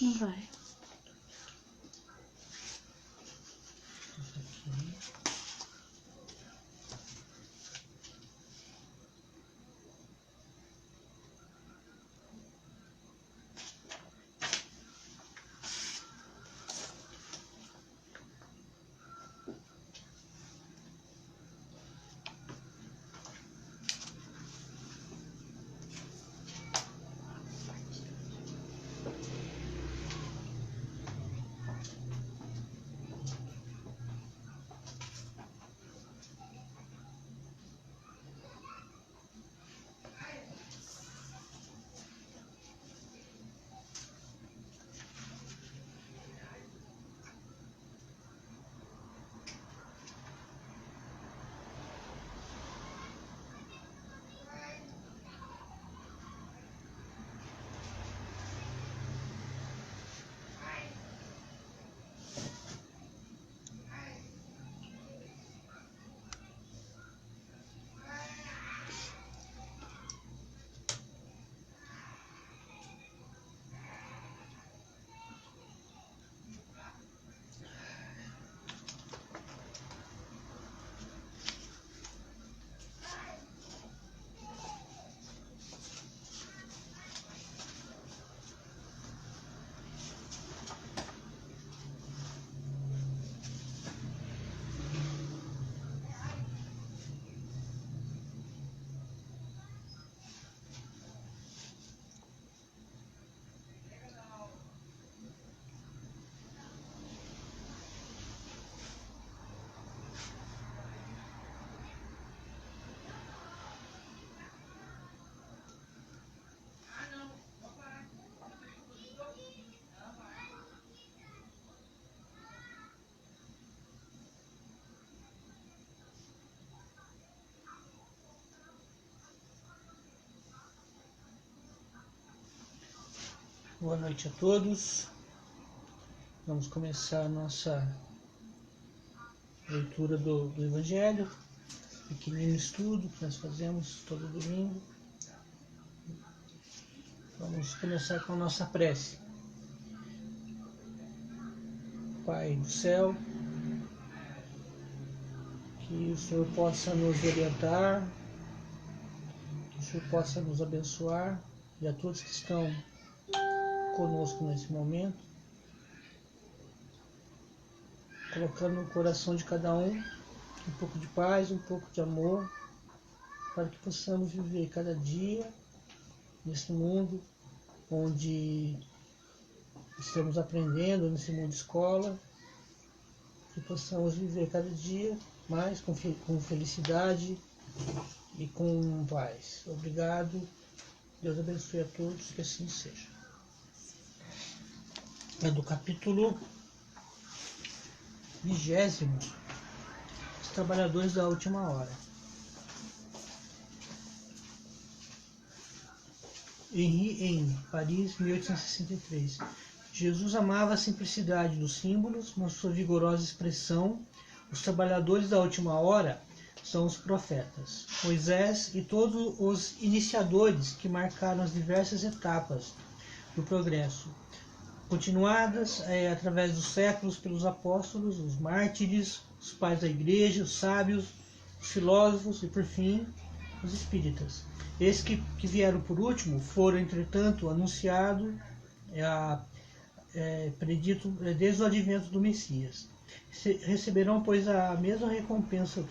Não vai. Boa noite a todos. Vamos começar a nossa leitura do Evangelho, pequenino estudo que nós fazemos todo domingo. Vamos começar com a nossa prece. Pai do céu, que o Senhor possa nos orientar, que o Senhor possa nos abençoar, e a todos que estão conosco nesse momento, colocando no coração de cada um pouco de paz, um pouco de amor, para que possamos viver cada dia nesse mundo onde estamos aprendendo, nesse mundo escola, que possamos viver cada dia mais com felicidade e com paz. Obrigado, Deus abençoe a todos, que assim seja. É do capítulo 20, os trabalhadores da última hora. Henri, Paris, 1863. Jesus amava a simplicidade dos símbolos, na sua vigorosa expressão. Os trabalhadores da última hora são os profetas, Moisés e todos os iniciadores que marcaram as diversas etapas do progresso, continuadas através dos séculos pelos apóstolos, os mártires, os pais da igreja, os sábios, os filósofos e, por fim, os espíritas. Esses que vieram por último foram, entretanto, anunciados, predito desde o advento do Messias. Receberão, pois, a mesma recompensa.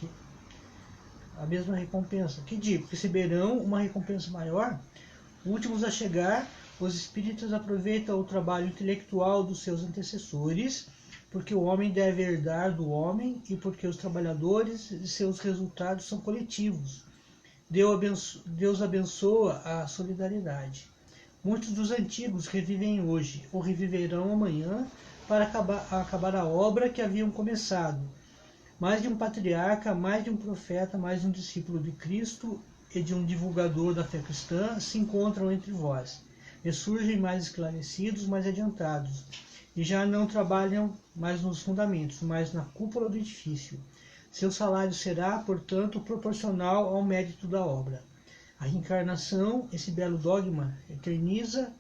Que digo, receberão uma recompensa maior. Últimos a chegar, os espíritas aproveitam o trabalho intelectual dos seus antecessores, porque o homem deve herdar do homem e porque os trabalhadores e seus resultados são coletivos. Deus abençoa a solidariedade. Muitos dos antigos revivem hoje ou reviverão amanhã para acabar a obra que haviam começado. Mais de um patriarca, mais de um profeta, mais de um discípulo de Cristo e de um divulgador da fé cristã se encontram entre vós. E surgem mais esclarecidos, mais adiantados, e já não trabalham mais nos fundamentos, mas na cúpula do edifício. Seu salário será, portanto, proporcional ao mérito da obra. A reencarnação, esse belo dogma, eterniza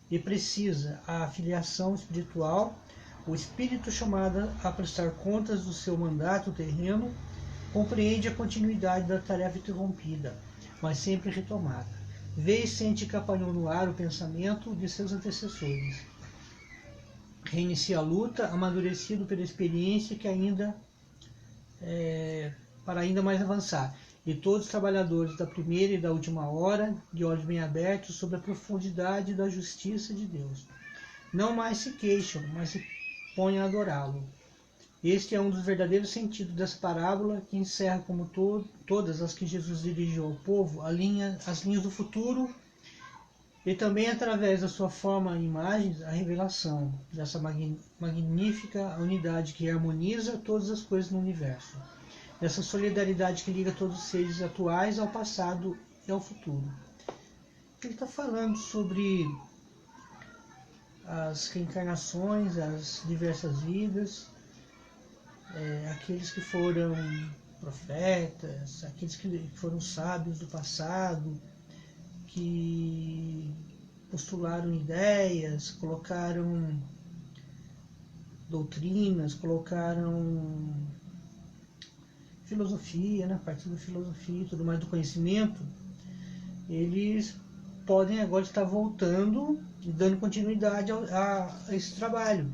e precisa a filiação espiritual, o espírito chamado a prestar contas do seu mandato terreno compreende a continuidade da tarefa interrompida, mas sempre retomada. Vê e sente que apanhou no ar o pensamento de seus antecessores. Reinicia a luta, amadurecido pela experiência que para ainda mais avançar. E todos os trabalhadores da primeira e da última hora, de olhos bem abertos sobre a profundidade da justiça de Deus, não mais se queixam, mas se põem a adorá-lo. Este é um dos verdadeiros sentidos dessa parábola, que encerra, como todas as que Jesus dirigiu ao povo, as linhas do futuro, e também, através da sua forma e imagens, a revelação dessa magnífica unidade que harmoniza todas as coisas no universo. Essa solidariedade que liga todos os seres atuais ao passado e ao futuro. Ele está falando sobre as reencarnações, as diversas vidas, aqueles que foram profetas, aqueles que foram sábios do passado, que postularam ideias, colocaram doutrinas, colocaram filosofia, a partir da filosofia e tudo mais, do conhecimento, eles podem agora estar voltando e dando continuidade a esse trabalho.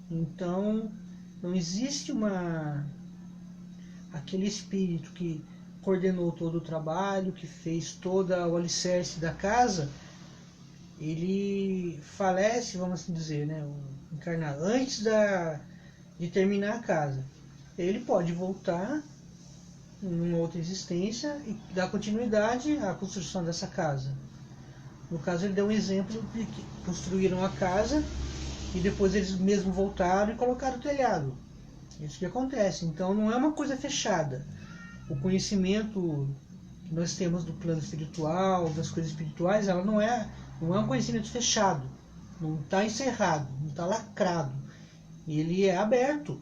Então, não existe aquele espírito que coordenou todo o trabalho, que fez todo o alicerce da casa, ele falece, vamos assim dizer, o encarnado, antes de terminar a casa. Ele pode voltar em outra existência e dar continuidade à construção dessa casa. No caso, ele deu um exemplo de que construíram a casa e depois eles mesmos voltaram e colocaram o telhado. Isso que acontece. Então, não é uma coisa fechada. O conhecimento que nós temos do plano espiritual, das coisas espirituais, ela não é um conhecimento fechado. Não está encerrado, não está lacrado. Ele é aberto.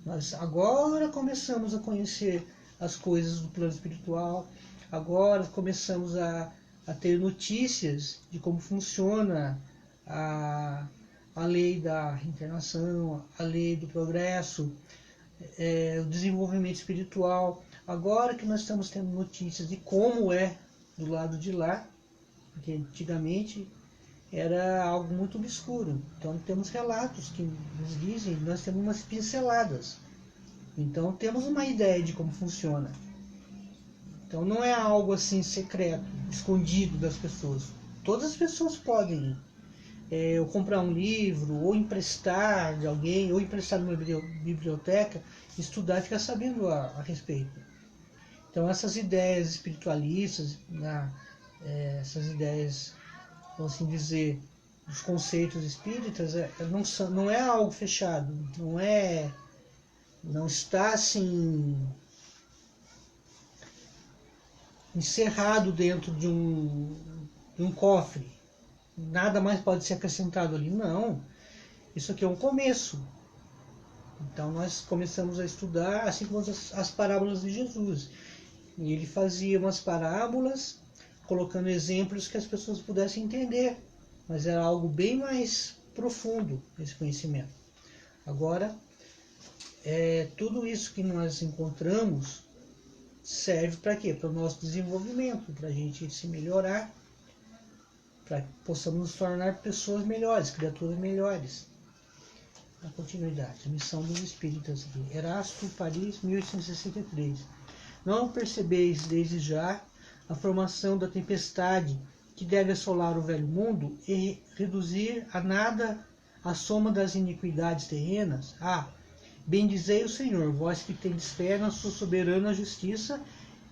Nós agora começamos a conhecer as coisas do plano espiritual, agora começamos a ter notícias de como funciona a lei da reencarnação, a lei do progresso, o desenvolvimento espiritual. Agora que nós estamos tendo notícias de como é do lado de lá, porque antigamente era algo muito obscuro. Então temos relatos que nos dizem, nós temos umas pinceladas. Então temos uma ideia de como funciona. Então não é algo assim secreto, escondido das pessoas. Todas as pessoas podem ou comprar um livro, ou emprestar de alguém, ou emprestar numa biblioteca, estudar e ficar sabendo a respeito. Então essas ideias espiritualistas, essas ideias, vamos assim dizer, dos conceitos espíritas, não é algo fechado, não está assim encerrado dentro de um cofre. Nada mais pode ser acrescentado ali. Não. Isso aqui é um começo. Então nós começamos a estudar, assim como as parábolas de Jesus. E ele fazia umas parábolas, colocando exemplos que as pessoas pudessem entender. Mas era algo bem mais profundo, esse conhecimento. Agora, tudo isso que nós encontramos serve para quê? Para o nosso desenvolvimento, para a gente se melhorar, para que possamos nos tornar pessoas melhores, criaturas melhores. A continuidade, a missão dos espíritas aqui. Erasto, Paris, 1863. Não percebeis desde já a formação da tempestade que deve assolar o velho mundo e reduzir a nada a soma das iniquidades terrenas? Bendizei o Senhor, vós que tendes fé na sua soberana justiça,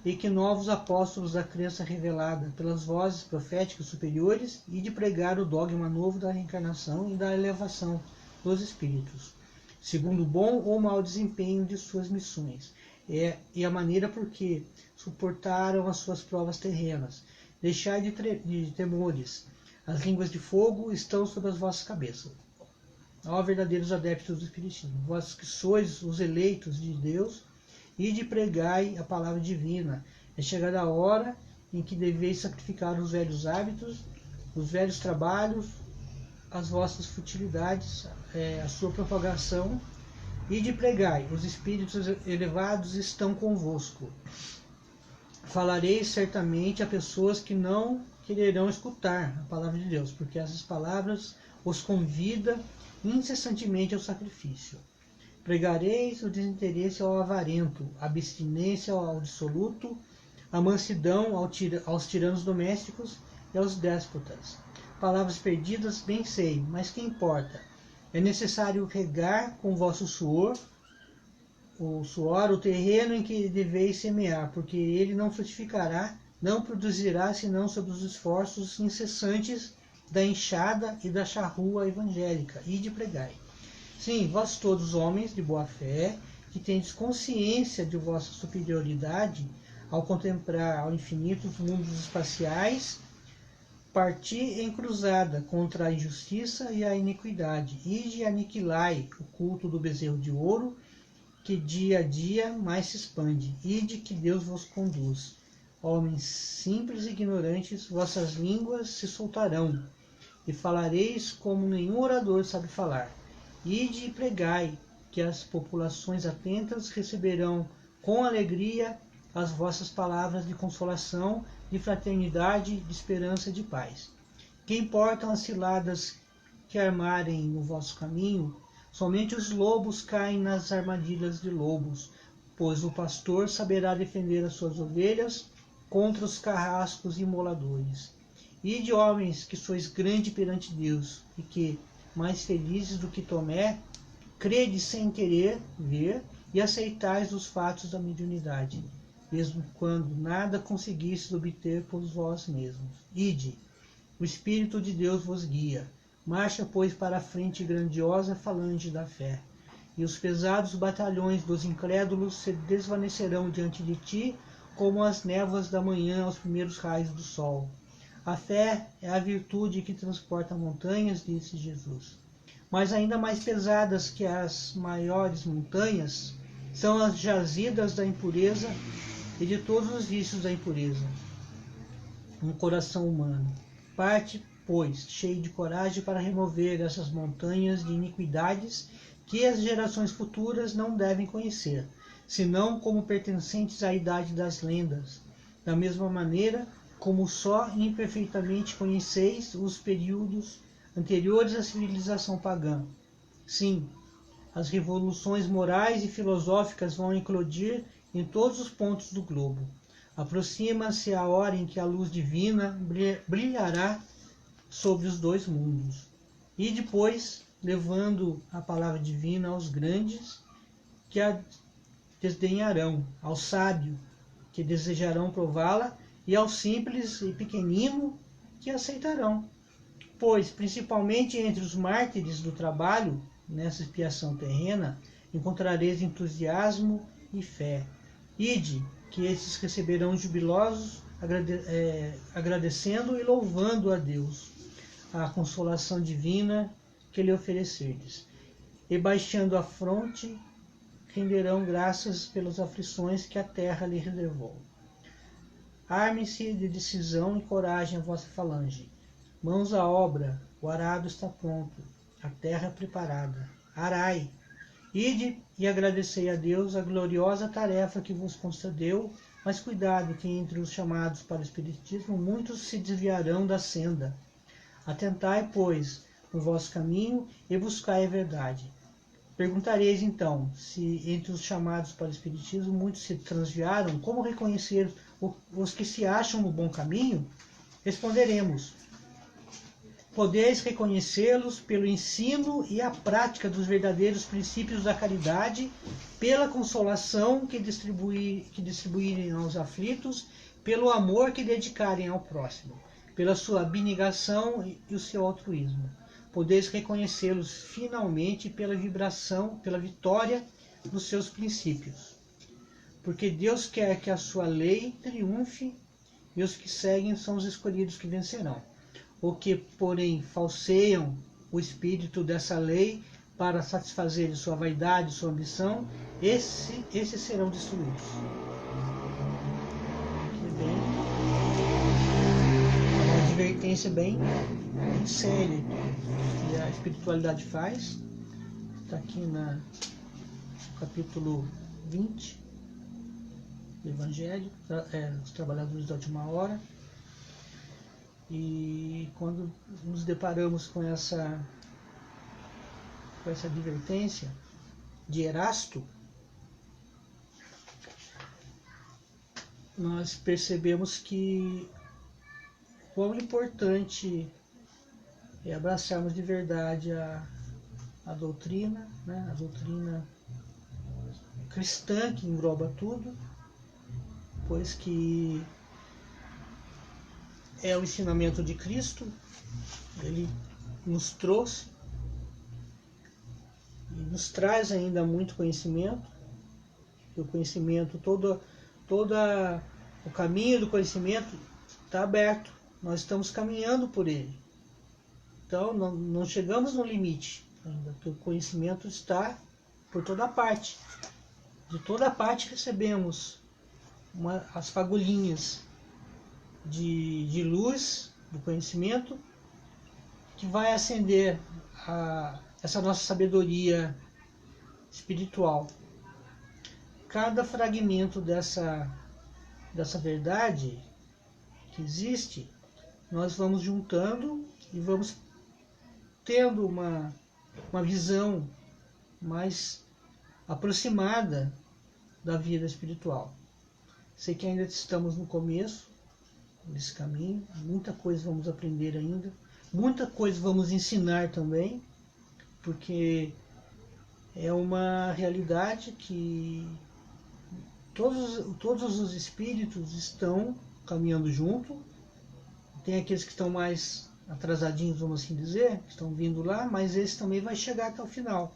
e que novos apóstolos da crença revelada pelas vozes proféticas superiores, e de pregar o dogma novo da reencarnação e da elevação dos espíritos, segundo o bom ou mau desempenho de suas missões, e a maneira por que suportaram as suas provas terrenas. Deixai de temores, as línguas de fogo estão sobre as vossas cabeças. Ó verdadeiros adeptos do Espiritismo, vós que sois os eleitos de Deus, e de pregai a palavra divina. É chegada a hora em que deveis sacrificar os velhos hábitos os velhos trabalhos, as vossas futilidades, a sua propagação, e de pregai, os espíritos elevados estão convosco. Falareis certamente a pessoas que não quererão escutar a palavra de Deus, porque essas palavras os convida incessantemente ao sacrifício. Pregareis o desinteresse ao avarento, a abstinência ao dissoluto, a mansidão aos tiranos domésticos e aos déspotas. Palavras perdidas, bem sei, mas que importa? É necessário regar com vosso suor o terreno em que deveis semear, porque ele não frutificará, não produzirá, senão sob os esforços incessantes da enxada e da charrua evangélica, e de pregai. Sim, vós todos homens de boa fé, que tendes consciência de vossa superioridade ao contemplar ao infinito os mundos espaciais, parti em cruzada contra a injustiça e a iniquidade, e aniquilai o culto do bezerro de ouro, que dia a dia mais se expande, e de que Deus vos conduz. Homens simples e ignorantes, vossas línguas se soltarão, e falareis como nenhum orador sabe falar. Ide e pregai, que as populações atentas receberão com alegria as vossas palavras de consolação, de fraternidade, de esperança e de paz. Que importam as ciladas que armarem no vosso caminho? Somente os lobos caem nas armadilhas de lobos, pois o pastor saberá defender as suas ovelhas contra os carrascos imoladores. Ide, homens, que sois grande perante Deus, e que, mais felizes do que Tomé, credes sem querer ver e aceitais os fatos da mediunidade, mesmo quando nada conseguistes obter por vós mesmos. Ide, o Espírito de Deus vos guia. Marcha, pois, para a frente grandiosa falange da fé, e os pesados batalhões dos incrédulos se desvanecerão diante de ti, como as névoas da manhã aos primeiros raios do sol. A fé é a virtude que transporta montanhas, disse Jesus. Mas ainda mais pesadas que as maiores montanhas são as jazidas da impureza e de todos os vícios da impureza no coração humano. Parte, pois, cheio de coragem para remover essas montanhas de iniquidades que as gerações futuras não devem conhecer, senão como pertencentes à idade das lendas, da mesma maneira como só imperfeitamente conheceis os períodos anteriores à civilização pagã. Sim, as revoluções morais e filosóficas vão eclodir em todos os pontos do globo. Aproxima-se a hora em que a luz divina brilhará sobre os dois mundos. E depois, levando a palavra divina aos grandes, que a desdenharão, ao sábio, que desejarão prová-la, e ao simples e pequenino, que aceitarão. Pois, principalmente entre os mártires do trabalho, nessa expiação terrena, encontrareis entusiasmo e fé. Ide, que esses receberão jubilosos, agradecendo e louvando a Deus a consolação divina que lhe oferecerdes, e baixando a fronte, renderão graças pelas aflições que a terra lhe reservou. Arme-se de decisão e coragem a vossa falange. Mãos à obra, o arado está pronto, a terra preparada. Arai! Ide e agradecei a Deus a gloriosa tarefa que vos concedeu, mas cuidado que entre os chamados para o Espiritismo muitos se desviarão da senda. Atentai, pois, no vosso caminho e buscai a verdade. Perguntareis então, se entre os chamados para o Espiritismo muitos se transviaram, como reconhecer os que se acham no bom caminho? Responderemos: podeis reconhecê-los pelo ensino e a prática dos verdadeiros princípios da caridade, pela consolação que distribuírem aos aflitos, pelo amor que dedicarem ao próximo, pela sua abnegação e o seu altruísmo. Podeis reconhecê-los finalmente pela vitória dos seus princípios. Porque Deus quer que a sua lei triunfe, e os que seguem são os escolhidos que vencerão. O que, porém, falseiam o espírito dessa lei para satisfazer sua vaidade e sua ambição, esses serão destruídos. Aqui vem a advertência bem séria que a espiritualidade faz. Está aqui no capítulo 20 do Evangelho, os trabalhadores da última hora. E quando nos deparamos com essa advertência de Erasto, nós percebemos que quão importante é abraçarmos de verdade a doutrina, né? A doutrina cristã que engloba tudo, pois que é o ensinamento de Cristo. Ele nos trouxe e nos traz ainda muito conhecimento, e o conhecimento, todo o caminho do conhecimento está aberto, nós estamos caminhando por ele. Então não chegamos no limite ainda, porque o conhecimento está por toda parte. De toda parte recebemos as fagulhinhas de luz do conhecimento que vai acender essa nossa sabedoria espiritual. Cada fragmento dessa verdade que existe, nós vamos juntando e vamos tendo uma visão mais aproximada da vida espiritual. Sei que ainda estamos no começo desse caminho, muita coisa vamos aprender ainda, muita coisa vamos ensinar também, porque é uma realidade que todos os espíritos estão caminhando junto. Tem aqueles que estão mais atrasadinhos, vamos assim dizer, que estão vindo lá, mas esse também vai chegar até o final.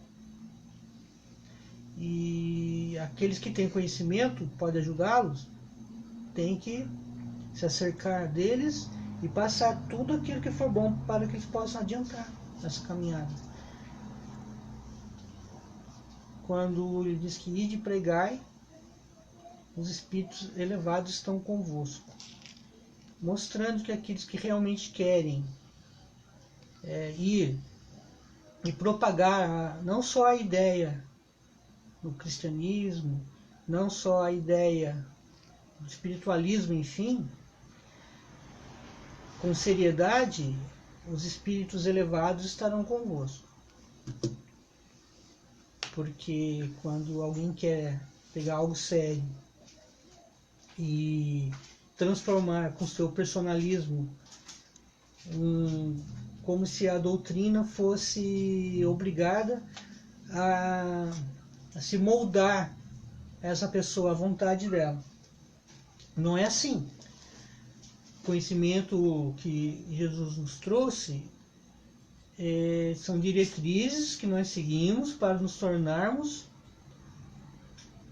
E aqueles que têm conhecimento, pode ajudá-los, tem que se acercar deles e passar tudo aquilo que for bom para que eles possam adiantar nessa caminhada. Quando ele diz que ide e pregai, os espíritos elevados estão convosco, mostrando que aqueles que realmente querem ir e propagar não só a ideia do cristianismo, não só a ideia do espiritualismo, enfim, com seriedade, os espíritos elevados estarão convosco. Porque quando alguém quer pegar algo sério e transformar com seu personalismo como se a doutrina fosse obrigada a se moldar essa pessoa à vontade dela. Não é assim. O conhecimento que Jesus nos trouxe são diretrizes que nós seguimos para nos tornarmos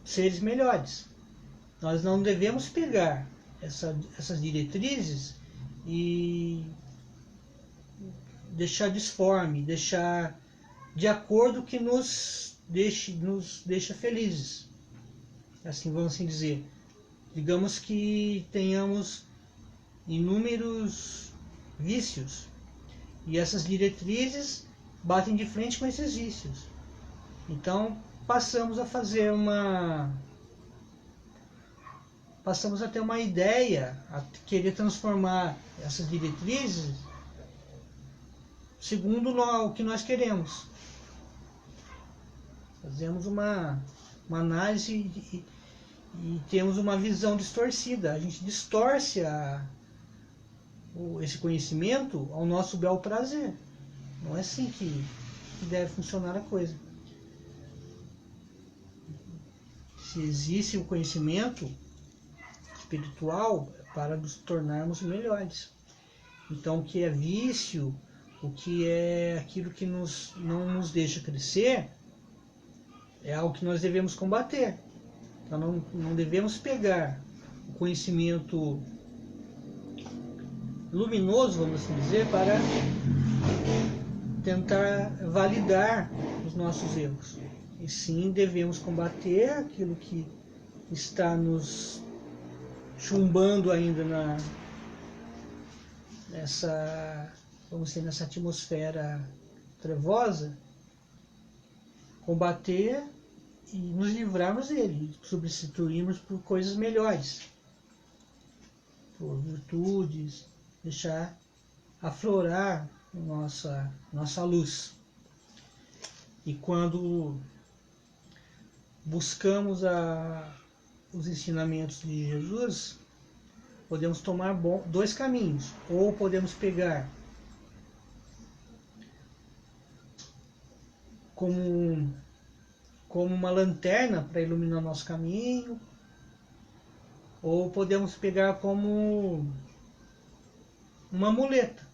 seres melhores. Nós não devemos pegar essas diretrizes e deixar disforme, deixar de acordo que nos deixa felizes. Assim, vamos assim dizer. Digamos que tenhamos inúmeros vícios e essas diretrizes batem de frente com esses vícios. Então passamos a ter uma ideia, a querer transformar essas diretrizes segundo o que nós queremos. Fazemos uma análise e temos uma visão distorcida. A gente distorce esse conhecimento ao nosso bel prazer. Não é assim que deve funcionar a coisa. Se existe o conhecimento espiritual, é para nos tornarmos melhores. Então, o que é vício, o que é aquilo que não nos deixa crescer, é algo que nós devemos combater. Então, não devemos pegar o conhecimento luminoso, vamos assim dizer, para tentar validar os nossos erros. E sim, devemos combater aquilo que está nos chumbando ainda nessa atmosfera trevosa, combater e nos livrarmos dele, substituirmos por coisas melhores, por virtudes, deixar aflorar nossa luz. E quando buscamos os ensinamentos de Jesus, podemos tomar dois caminhos. Ou podemos pegar como uma lanterna para iluminar nosso caminho, ou podemos pegar como uma muleta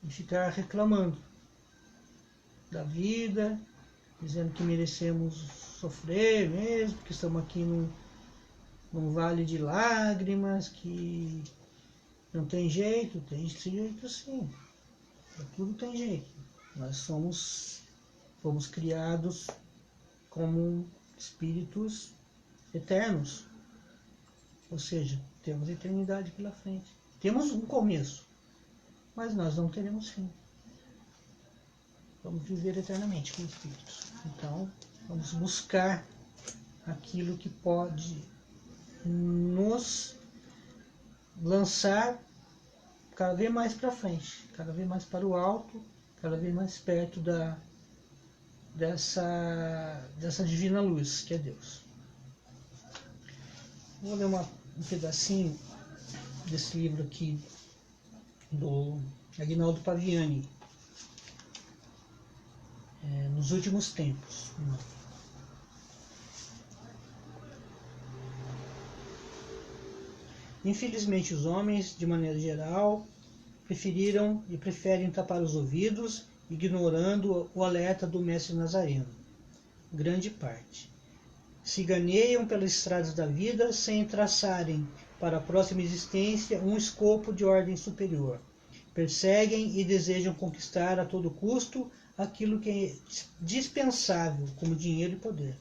e ficar reclamando da vida, dizendo que merecemos sofrer mesmo, que estamos aqui num vale de lágrimas, que não tem jeito. Tem jeito sim, tudo tem jeito. Nós fomos criados como espíritos eternos, ou seja, temos a eternidade pela frente. Temos um começo, mas nós não teremos fim. Vamos viver eternamente como espíritos. Então, vamos buscar aquilo que pode nos lançar cada vez mais para frente, cada vez mais para o alto, cada vez mais perto dessa divina luz que é Deus. Vou ler um pedacinho desse livro aqui do Aguinaldo Paviani, Nos Últimos Tempos. Infelizmente, os homens, de maneira geral, preferiram e preferem tapar os ouvidos, ignorando o alerta do Mestre Nazareno. Grande parte. Se ganheiam pelas estradas da vida sem traçarem para a próxima existência um escopo de ordem superior. Perseguem e desejam conquistar a todo custo aquilo que é dispensável, como dinheiro e poder.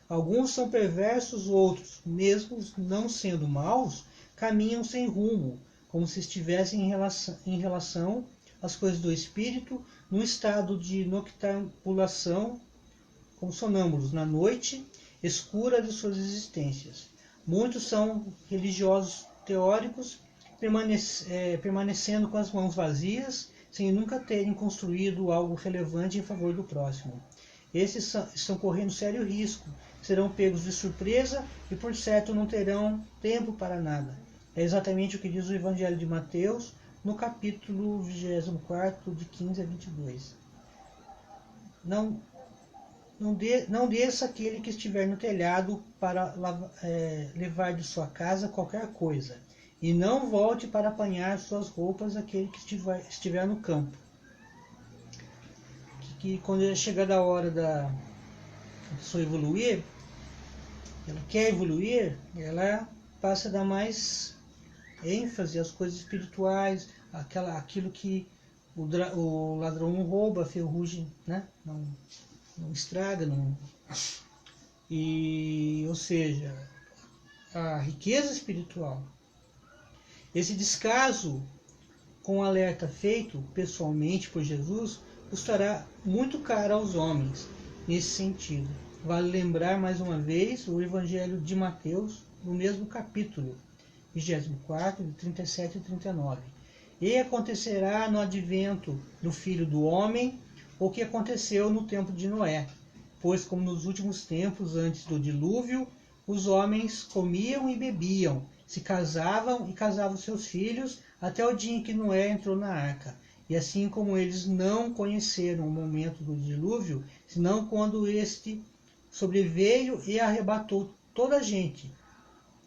Alguns são perversos, outros, mesmo não sendo maus, caminham sem rumo, como se estivessem em relação às coisas do espírito, num estado de noctambulação, como sonâmbulos, na noite escura de suas existências. Muitos são religiosos teóricos, permanecendo com as mãos vazias, sem nunca terem construído algo relevante em favor do próximo. Esses estão correndo sério risco, serão pegos de surpresa e, por certo, não terão tempo para nada. É exatamente o que diz o Evangelho de Mateus, no capítulo 24, de 15 a 22. Não desça aquele que estiver no telhado para levar de sua casa qualquer coisa, e não volte para apanhar suas roupas aquele que estiver no campo. Que quando é chegada a hora da pessoa evoluir, ela quer evoluir, ela passa a dar mais ênfase às coisas espirituais, aquilo que o ladrão não rouba, a ferrugem, né? não estraga, ou seja, a riqueza espiritual. Esse descaso com o alerta feito pessoalmente por Jesus custará muito caro aos homens nesse sentido. Vale lembrar mais uma vez o Evangelho de Mateus, no mesmo capítulo, 24, de 37 e 39. E acontecerá no advento do Filho do Homem o que aconteceu no tempo de Noé, pois como nos últimos tempos antes do dilúvio, os homens comiam e bebiam, se casavam e casavam seus filhos, até o dia em que Noé entrou na arca. E assim como eles não conheceram o momento do dilúvio, senão quando este sobreveio e arrebatou toda a gente,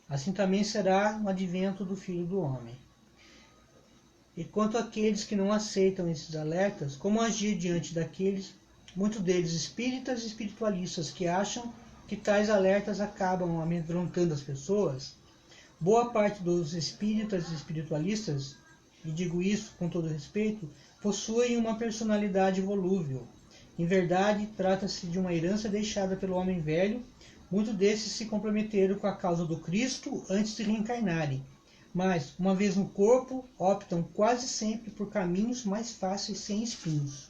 assim também será no advento do Filho do Homem. E quanto àqueles que não aceitam esses alertas, como agir diante daqueles, muitos deles espíritas e espiritualistas, que acham que tais alertas acabam amedrontando as pessoas? Boa parte dos espíritas e espiritualistas, e digo isso com todo respeito, possuem uma personalidade volúvel. Em verdade, trata-se de uma herança deixada pelo homem velho. Muitos desses se comprometeram com a causa do Cristo antes de reencarnarem, mas, uma vez no corpo, optam quase sempre por caminhos mais fáceis sem espinhos.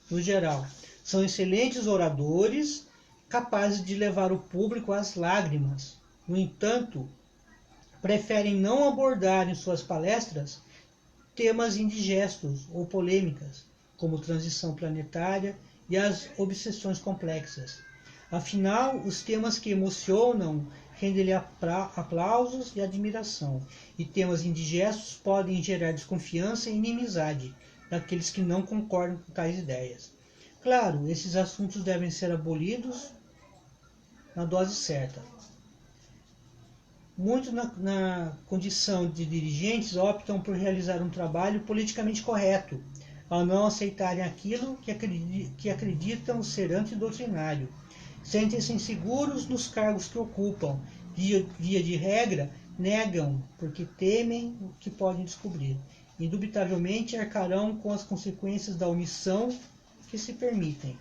No geral, são excelentes oradores, capazes de levar o público às lágrimas. No entanto, preferem não abordar em suas palestras temas indigestos ou polêmicas, como transição planetária e as obsessões complexas. Afinal, os temas que emocionam rendem-lhe aplausos e admiração, e temas indigestos podem gerar desconfiança e inimizade daqueles que não concordam com tais ideias. Claro, esses assuntos devem ser abolidos na dose certa. Muitos, na condição de dirigentes, optam por realizar um trabalho politicamente correto, ao não aceitarem aquilo que acreditam ser antidoutrinário. Sentem-se inseguros nos cargos que ocupam. Via de regra, negam porque temem o que podem descobrir. Indubitavelmente arcarão com as consequências da omissão que se permitem.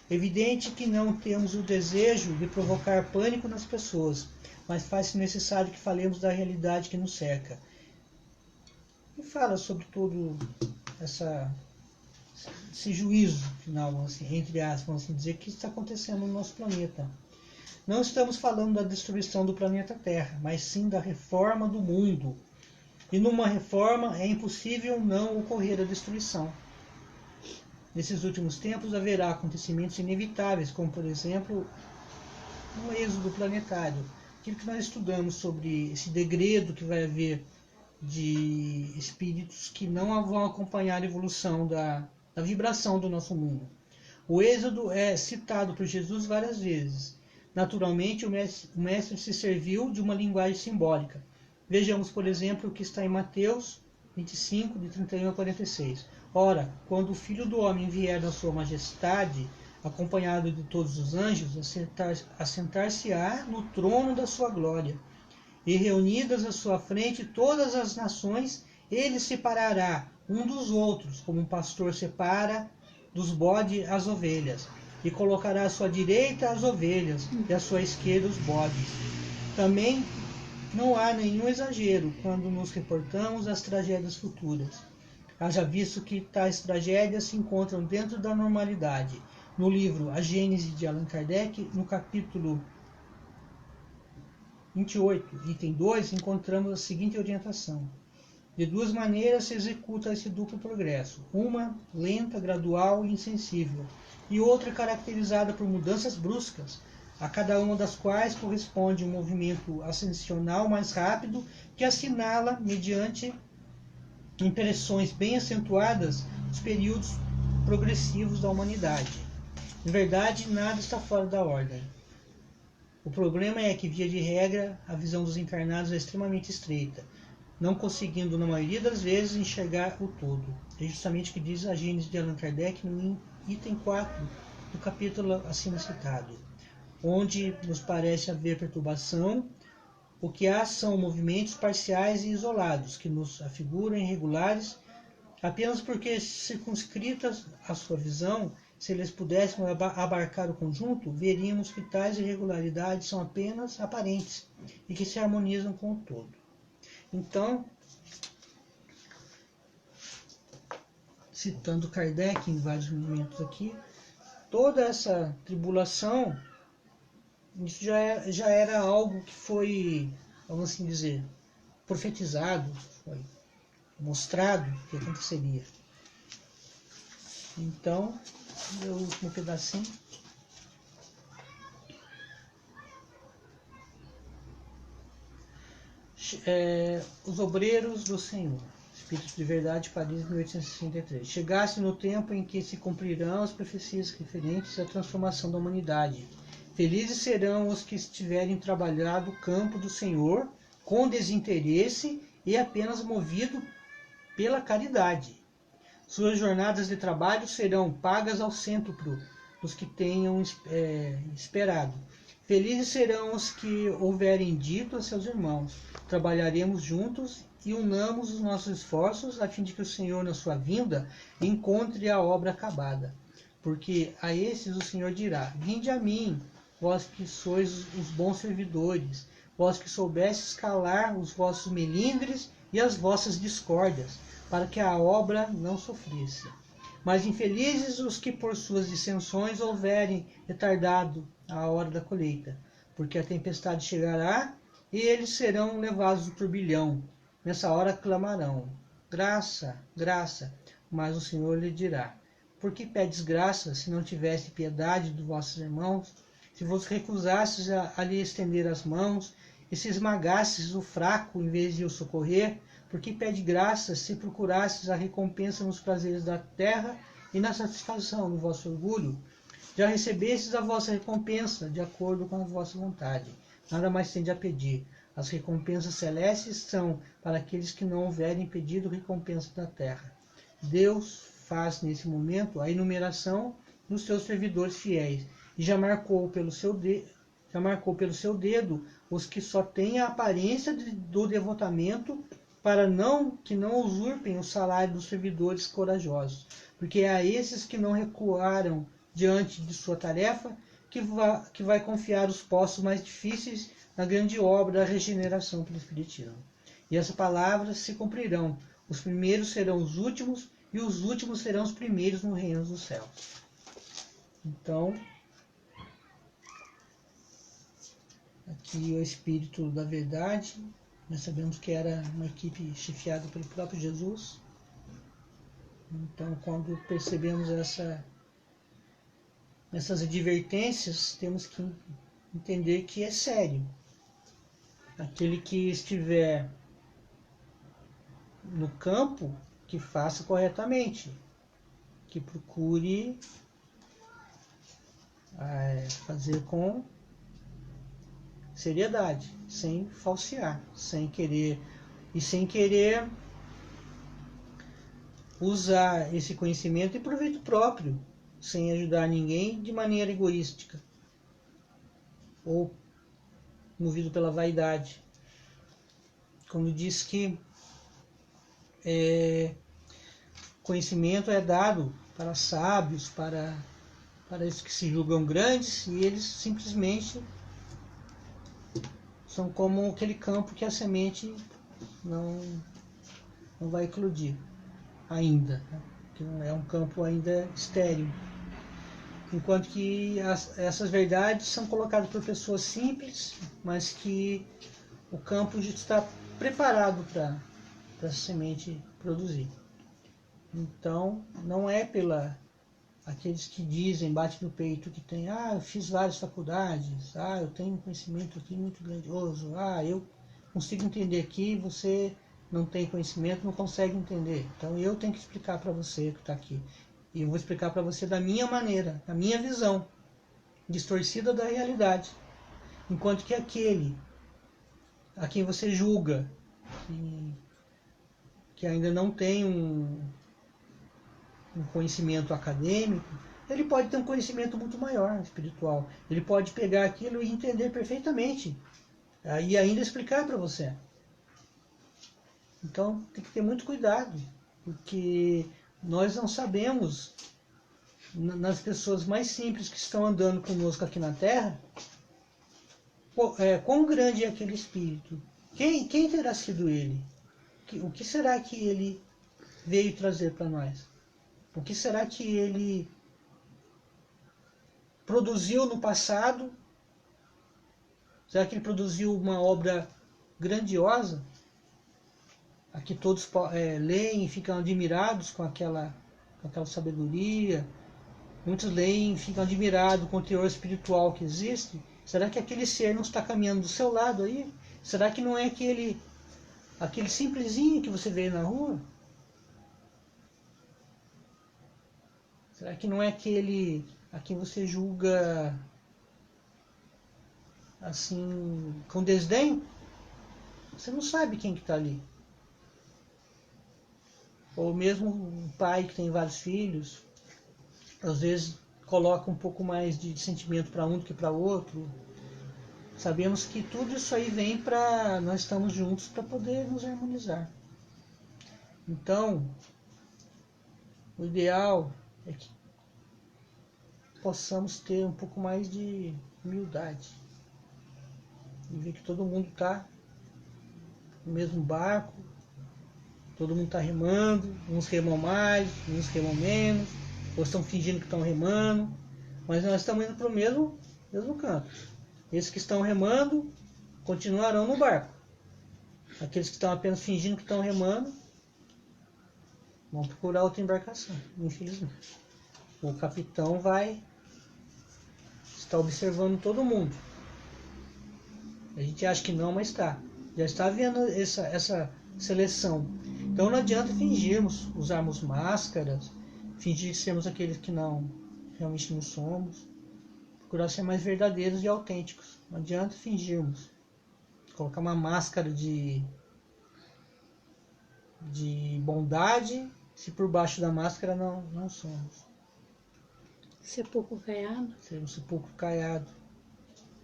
Evidente que não temos o desejo de provocar pânico nas pessoas, mas faz-se necessário que falemos da realidade que nos cerca. E fala sobre todo esse juízo final, assim, entre aspas, vamos assim dizer, que está acontecendo no nosso planeta. Não estamos falando da destruição do planeta Terra, mas sim da reforma do mundo. E numa reforma é impossível não ocorrer a destruição. Nesses últimos tempos haverá acontecimentos inevitáveis, como por exemplo um êxodo planetário. Aquilo que nós estudamos sobre esse degredo que vai haver de espíritos que não vão acompanhar a evolução da vibração do nosso mundo. O êxodo é citado por Jesus várias vezes. Naturalmente, o mestre se serviu de uma linguagem simbólica. Vejamos, por exemplo, o que está em Mateus 25, de 31 a 46. Ora, quando o Filho do Homem vier na sua majestade, acompanhado de todos os anjos, assentar-se-á no trono da sua glória. E reunidas à sua frente todas as nações, ele separará um dos outros, como um pastor separa dos bodes as ovelhas, e colocará à sua direita as ovelhas, e à sua esquerda os bodes. Também não há nenhum exagero quando nos reportamos às tragédias futuras. Haja visto que tais tragédias se encontram dentro da normalidade. No livro A Gênese de Allan Kardec, no capítulo 28, item 2, encontramos a seguinte orientação. De duas maneiras se executa esse duplo progresso. Uma, lenta, gradual e insensível, e outra caracterizada por mudanças bruscas, a cada uma das quais corresponde um movimento ascensional mais rápido que assinala, mediante impressões bem acentuadas, os períodos progressivos da humanidade. Em verdade, nada está fora da ordem. O problema é que, via de regra, a visão dos encarnados é extremamente estreita, não conseguindo, na maioria das vezes, enxergar o todo. É justamente o que diz a Gênese de Allan Kardec no item 4 do capítulo acima citado, onde nos parece haver perturbação. O que há são movimentos parciais e isolados, que nos afiguram irregulares, apenas porque, circunscritas à sua visão, se eles pudéssemos abarcar o conjunto, veríamos que tais irregularidades são apenas aparentes e que se harmonizam com o todo. Então, citando Kardec em vários momentos aqui, toda essa tribulação, isso já era algo que foi, vamos assim dizer, profetizado, foi mostrado que aconteceria. Então, o último pedacinho. Os Obreiros do Senhor. Espírito de Verdade, Paris, 1863. Chegasse no tempo em que se cumprirão as profecias referentes à transformação da humanidade. Felizes serão os que estiverem trabalhado o campo do Senhor com desinteresse e apenas movido pela caridade. Suas jornadas de trabalho serão pagas ao cêntuplo dos que tenham esperado. Felizes serão os que houverem dito a seus irmãos: trabalharemos juntos e unamos os nossos esforços a fim de que o Senhor, na sua vinda, encontre a obra acabada. Porque a esses o Senhor dirá: vinde a mim, vós que sois os bons servidores, vós que soubestes calar os vossos melindres e as vossas discórdias, para que a obra não sofresse. Mas infelizes os que por suas dissensões houverem retardado a hora da colheita, porque a tempestade chegará e eles serão levados do turbilhão. Nessa hora clamarão: graça, graça. Mas o Senhor lhe dirá: por que pedes graça, se não tivesse piedade dos vossos irmãos? Se vos recusastes a lhe estender as mãos, e se esmagasses o fraco em vez de o socorrer? Por que pede graça, se procurastes a recompensa nos prazeres da terra e na satisfação do vosso orgulho? Já recebestes a vossa recompensa, de acordo com a vossa vontade. Nada mais tende a pedir. As recompensas celestes são para aqueles que não houverem pedido recompensa da terra. Deus faz nesse momento a enumeração dos seus servidores fiéis e já marcou pelo seu dedo os que só têm a aparência do devotamento, para que não usurpem o salário dos servidores corajosos, porque é a esses que não recuaram diante de sua tarefa que vai confiar os postos mais difíceis na grande obra da regeneração pelo Espiritismo. E essas palavras se cumprirão: os primeiros serão os últimos e os últimos serão os primeiros no reino dos céus. Então, aqui o Espírito da Verdade, nós sabemos que era uma equipe chefiada pelo próprio Jesus. Então, quando percebemos essas advertências, temos que entender que é sério. Aquele que estiver no campo, que faça corretamente, que procure fazer com seriedade, sem falsear, sem querer usar esse conhecimento em proveito próprio, sem ajudar ninguém de maneira egoística ou movido pela vaidade. Quando diz que conhecimento é dado para sábios, para esses que se julgam grandes, e eles simplesmente são como aquele campo que a semente não vai eclodir ainda, né? Que não é um campo ainda estéril. Enquanto que essas verdades são colocadas por pessoas simples, mas que o campo já está preparado para a semente produzir. Então, não é pela aqueles que dizem, batem no peito, que tem, eu fiz várias faculdades, eu tenho um conhecimento aqui muito grandioso, eu consigo entender aqui, você não tem conhecimento, não consegue entender. Então eu tenho que explicar para você que está aqui. E eu vou explicar para você da minha maneira, da minha visão, distorcida da realidade. Enquanto que aquele a quem você julga, que ainda não tem um conhecimento acadêmico, ele pode ter um conhecimento muito maior, espiritual. Ele pode pegar aquilo e entender perfeitamente, e ainda explicar para você. Então tem que ter muito cuidado, porque nós não sabemos, nas pessoas mais simples que estão andando conosco aqui na Terra, quão grande é aquele espírito. Quem terá sido ele? O que será que ele veio trazer para nós? O que será que ele produziu no passado? Será que ele produziu uma obra grandiosa? A que todos leem e ficam admirados com aquela sabedoria. Muitos leem e ficam admirados com o teor espiritual que existe. Será que aquele ser não está caminhando do seu lado aí? Será que não é aquele simplesinho que você vê na rua? Será que não é aquele a quem você julga assim, com desdém? Você não sabe quem que está ali. Ou mesmo um pai que tem vários filhos, às vezes coloca um pouco mais de sentimento para um do que para outro. Sabemos que tudo isso aí vem para nós estamos juntos para poder nos harmonizar. Então, o ideal é que possamos ter um pouco mais de humildade e ver que todo mundo está no mesmo barco, todo mundo está remando, uns remam mais, uns remam menos, ou estão fingindo que estão remando, mas nós estamos indo para o mesmo canto. Esses que estão remando continuarão no barco. Aqueles que estão apenas fingindo que estão remando vão procurar outra embarcação, infelizmente. O capitão vai estar observando todo mundo. A gente acha que não, mas está. Já está vendo essa seleção. Então não adianta fingirmos, usarmos máscaras, fingir sermos aqueles que não realmente não somos. Procurar ser mais verdadeiros e autênticos. Não adianta fingirmos. Colocar uma máscara de bondade, se por baixo da máscara não somos. Sepulcro caiado. Ser um sepulcro caiado.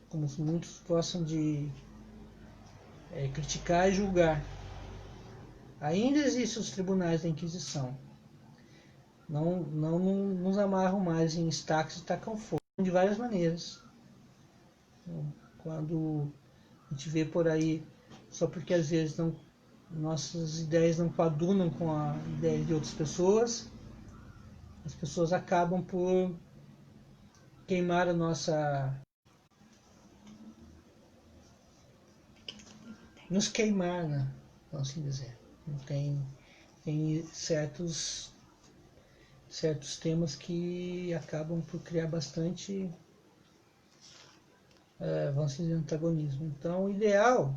Como muitos gostam de criticar e julgar. Ainda existem os tribunais da Inquisição. Não nos amarram mais em estacas e tacam fogo. De várias maneiras. Quando a gente vê por aí, só porque às vezes nossas ideias não coadunam com a ideia de outras pessoas, as pessoas acabam por queimar a nossa... nos queimar, né? Vamos assim dizer. Tem certos temas que acabam por criar bastante, vamos dizer, antagonismo. Então, o ideal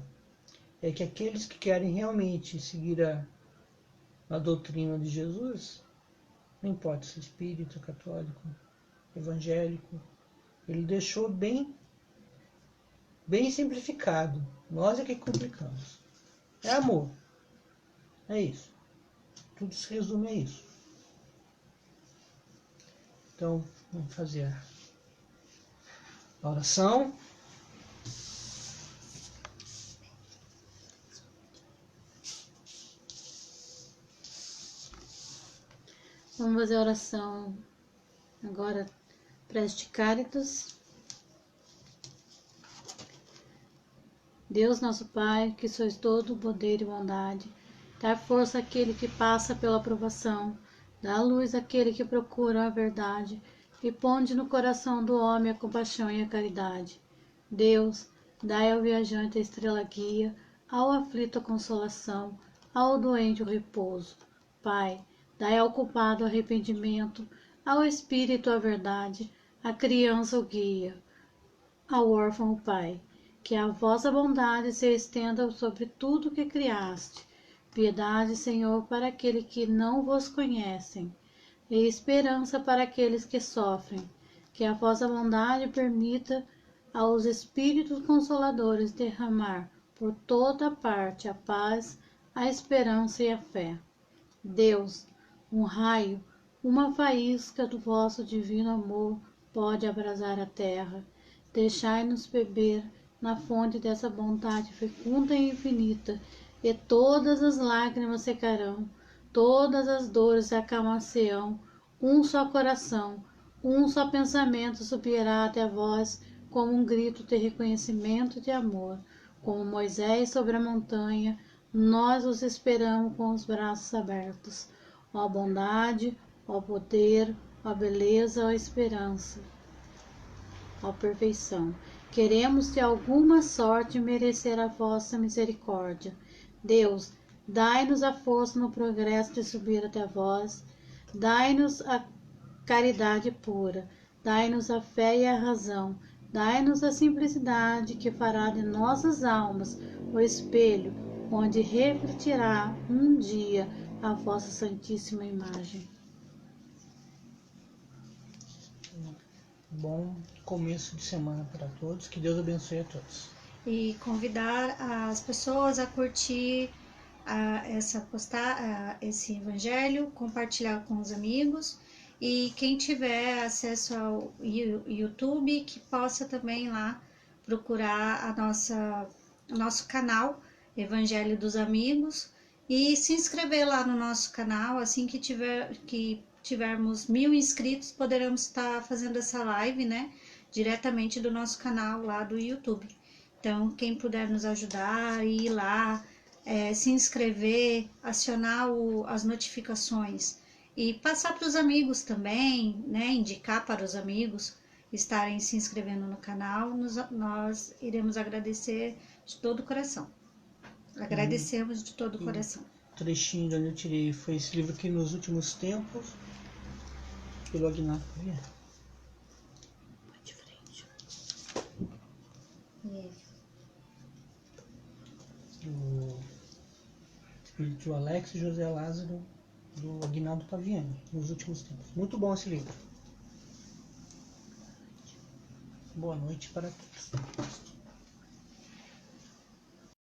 é que aqueles que querem realmente seguir a doutrina de Jesus, não importa se é espírita, católico, evangélico, ele deixou bem simplificado. Nós é que complicamos. É amor. É isso. Tudo se resume a isso. Então, vamos fazer a oração. Vamos fazer a oração agora, prece de Cáritas. Deus nosso Pai, que sois todo poder e bondade, dá força àquele que passa pela provação, dá luz àquele que procura a verdade, e ponde no coração do homem a compaixão e a caridade. Deus, dai ao viajante a estrela guia, ao aflito a consolação, ao doente o repouso. Pai, dai ao culpado o arrependimento, ao espírito a verdade, à criança o guia, ao órfão o Pai. Que a vossa bondade se estenda sobre tudo que criaste. Piedade, Senhor, para aqueles que não vos conhecem, e esperança para aqueles que sofrem. Que a vossa bondade permita aos Espíritos Consoladores derramar por toda parte a paz, a esperança e a fé. Deus, um raio, uma faísca do vosso divino amor pode abrasar a terra. Deixai-nos beber na fonte dessa bondade fecunda e infinita, e todas as lágrimas secarão, todas as dores acalmar-se-ão, um só coração, um só pensamento subirá até vós, como um grito de reconhecimento e de amor. Como Moisés sobre a montanha, nós os esperamos com os braços abertos. Ó bondade, ó poder, ó beleza, ó esperança, ó perfeição. Queremos de alguma sorte merecer a vossa misericórdia. Deus, dai-nos a força no progresso de subir até vós, dai-nos a caridade pura, dai-nos a fé e a razão, dai-nos a simplicidade que fará de nossas almas o espelho onde refletirá um dia a vossa santíssima imagem. Bom começo de semana para todos. Que Deus abençoe a todos. E convidar as pessoas a curtir esse evangelho, compartilhar com os amigos, e quem tiver acesso ao YouTube, que possa também lá procurar o nosso canal Evangelho dos Amigos e se inscrever lá no nosso canal. Assim que tivermos 1000 inscritos, poderemos estar fazendo essa live, né, diretamente do nosso canal lá do YouTube. Então, quem puder nos ajudar, ir lá, se inscrever, acionar as notificações e passar para os amigos também, né? Indicar para os amigos estarem se inscrevendo no canal, nós iremos agradecer de todo o coração. Agradecemos de todo o coração. O trechinho de onde eu tirei foi esse livro aqui, Nos Últimos Tempos, pelo Aguinaldo Xavier. De frente. Do Espírito de Alex e José Lázaro, do Aguinaldo Paviani, Nos Últimos Tempos. Muito bom esse livro. Boa noite para todos.